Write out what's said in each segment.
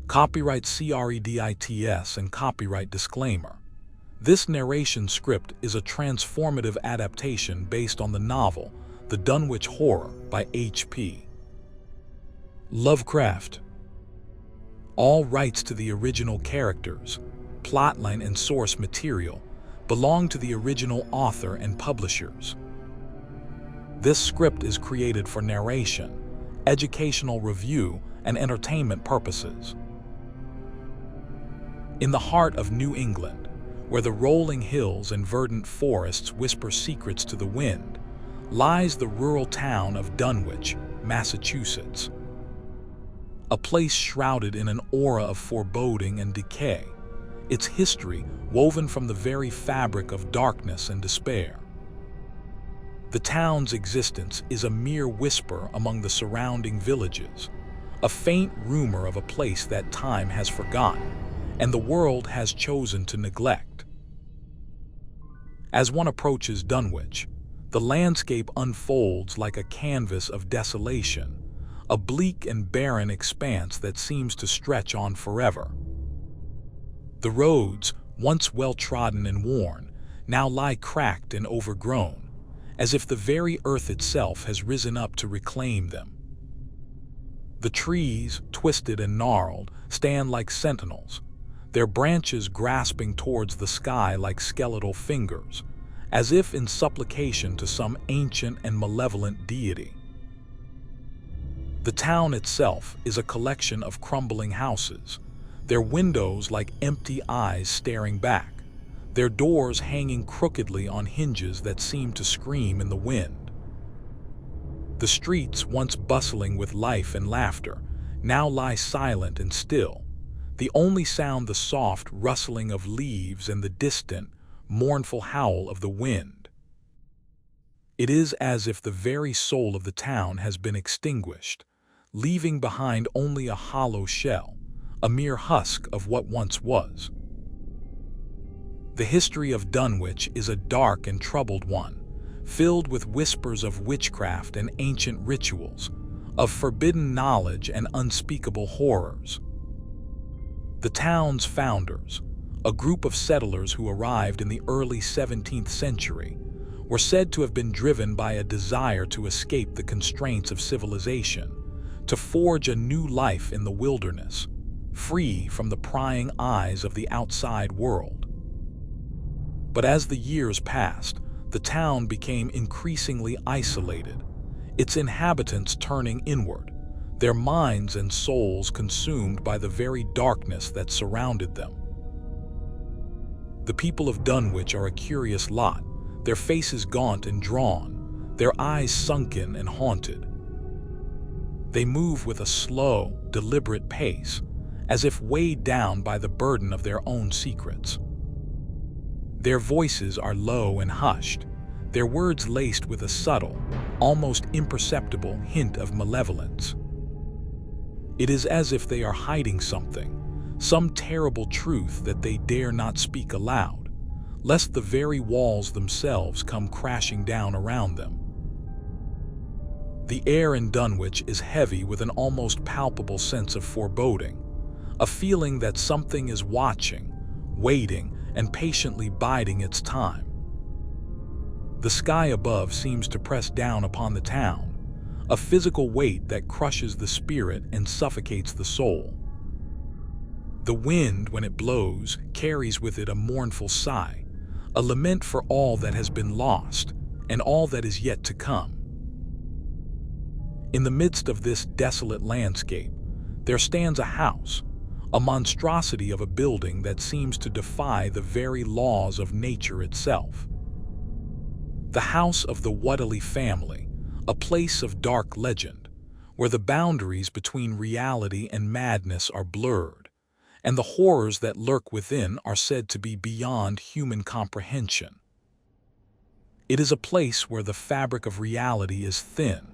Copyright CREDITS and copyright disclaimer. This narration script is a transformative adaptation based on the novel The Dunwich Horror by H.P. Lovecraft. All rights to the original characters, plotline and source material belong to the original author and publishers. This script is created for narration, educational review, and entertainment purposes. In the heart of New England, where the rolling hills and verdant forests whisper secrets to the wind, lies the rural town of Dunwich, Massachusetts. A place shrouded in an aura of foreboding and decay, its history woven from the very fabric of darkness and despair. The town's existence is a mere whisper among the surrounding villages, a faint rumor of a place that time has forgotten and the world has chosen to neglect. As one approaches Dunwich, the landscape unfolds like a canvas of desolation, a bleak and barren expanse that seems to stretch on forever. The roads, once well-trodden and worn, now lie cracked and overgrown, as if the very earth itself has risen up to reclaim them. The trees, twisted and gnarled, stand like sentinels, their branches grasping towards the sky like skeletal fingers, as if in supplication to some ancient and malevolent deity. The town itself is a collection of crumbling houses, their windows like empty eyes staring back, their doors hanging crookedly on hinges that seem to scream in the wind. The streets, once bustling with life and laughter, now lie silent and still, the only sound the soft rustling of leaves and the distant, mournful howl of the wind. It is as if the very soul of the town has been extinguished, leaving behind only a hollow shell, a mere husk of what once was. The history of Dunwich is a dark and troubled one, filled with whispers of witchcraft and ancient rituals, of forbidden knowledge and unspeakable horrors. The town's founders, a group of settlers who arrived in the early 17th century, were said to have been driven by a desire to escape the constraints of civilization, to forge a new life in the wilderness, free from the prying eyes of the outside world. But as the years passed, the town became increasingly isolated, its inhabitants turning inward, their minds and souls consumed by the very darkness that surrounded them. The people of Dunwich are a curious lot, their faces gaunt and drawn, their eyes sunken and haunted. They move with a slow, deliberate pace, as if weighed down by the burden of their own secrets. Their voices are low and hushed, their words laced with a subtle, almost imperceptible hint of malevolence. It is as if they are hiding something, some terrible truth that they dare not speak aloud, lest the very walls themselves come crashing down around them. The air in Dunwich is heavy with an almost palpable sense of foreboding, a feeling that something is watching, waiting, and patiently biding its time. The sky above seems to press down upon the town, a physical weight that crushes the spirit and suffocates the soul. The wind, when it blows, carries with it a mournful sigh, a lament for all that has been lost and all that is yet to come. In the midst of this desolate landscape, there stands a house, a monstrosity of a building that seems to defy the very laws of nature itself. The house of the Whateley family, a place of dark legend, where the boundaries between reality and madness are blurred, and the horrors that lurk within are said to be beyond human comprehension. It is a place where the fabric of reality is thin,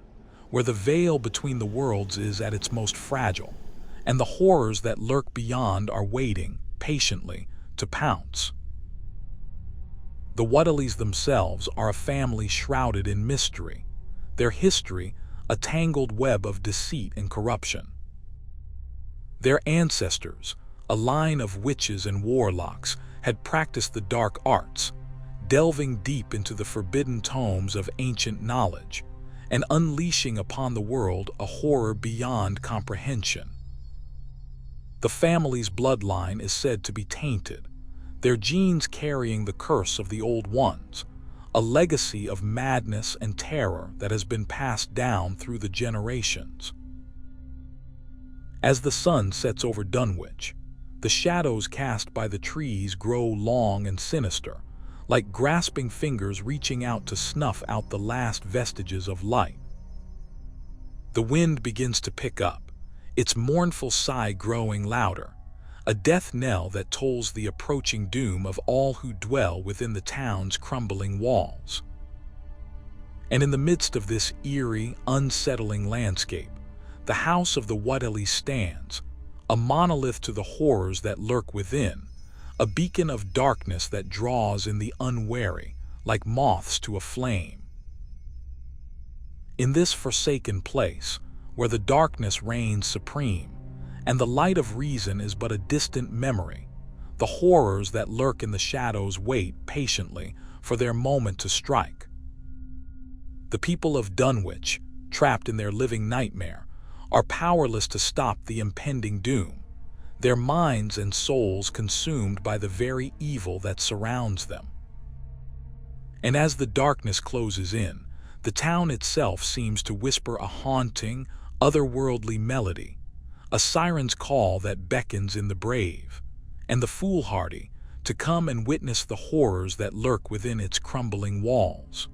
where the veil between the worlds is at its most fragile, and the horrors that lurk beyond are waiting, patiently, to pounce. The Whateleys themselves are a family shrouded in mystery, their history a tangled web of deceit and corruption. Their ancestors, a line of witches and warlocks, had practiced the dark arts, delving deep into the forbidden tomes of ancient knowledge and unleashing upon the world a horror beyond comprehension. The family's bloodline is said to be tainted, their genes carrying the curse of the Old Ones, a legacy of madness and terror that has been passed down through the generations. As the sun sets over Dunwich, the shadows cast by the trees grow long and sinister, like grasping fingers reaching out to snuff out the last vestiges of light. The wind begins to pick up, its mournful sigh growing louder, a death knell that tolls the approaching doom of all who dwell within the town's crumbling walls. And in the midst of this eerie, unsettling landscape, the house of the Whateley stands, a monolith to the horrors that lurk within, a beacon of darkness that draws in the unwary, like moths to a flame. In this forsaken place, where the darkness reigns supreme, and the light of reason is but a distant memory, the horrors that lurk in the shadows wait patiently for their moment to strike. The people of Dunwich, trapped in their living nightmare, are powerless to stop the impending doom, their minds and souls consumed by the very evil that surrounds them. And as the darkness closes in, the town itself seems to whisper a haunting, otherworldly melody, a siren's call that beckons in the brave and the foolhardy to come and witness the horrors that lurk within its crumbling walls.